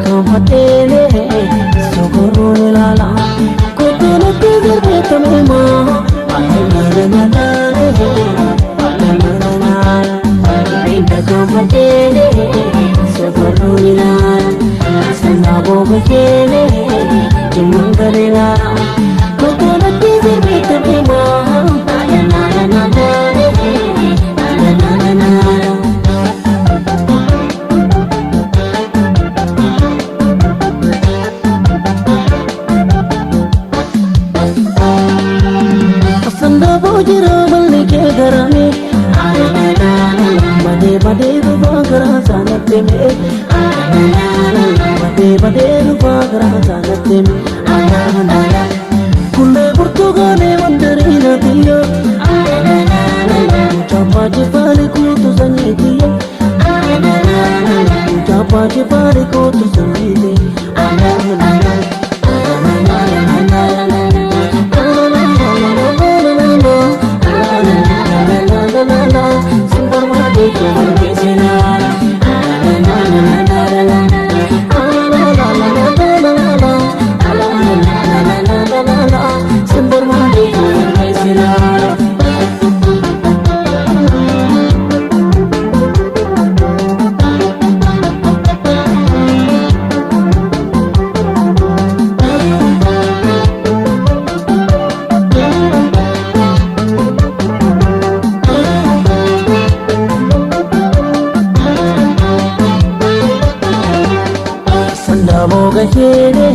kampatele sokorun lala kotona tigre tamema alanana binda kampatele sokorun lala sanabo bakele jumangare lala kotona tigre tamema alanana Bade rupa kara sanat me, bade rupa kara sanat me. Kulle burtugane mandari natiya, chapa chipari ko tu sanitiya, chapa chipari ko tu sanitiya. Gahele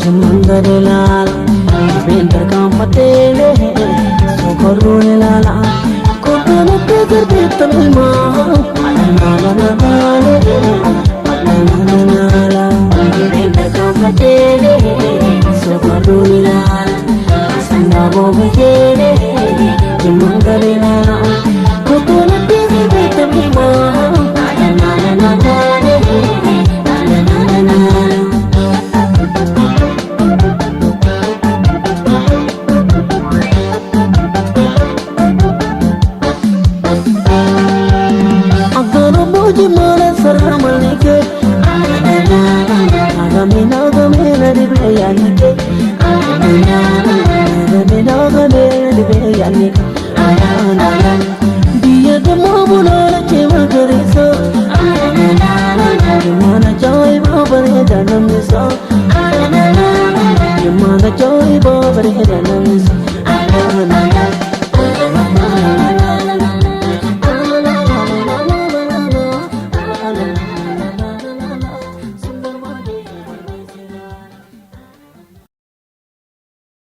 jumangare lala binda kampatele sokorun lala kotona tigre tamema alanana binda kampatele sokorun lala sanabo gahele jumangare lala kotona tigre tamema alanana Dia demo bulan cema kerisa, mana joy bawa berhedan misal, mana joy bawa berhedan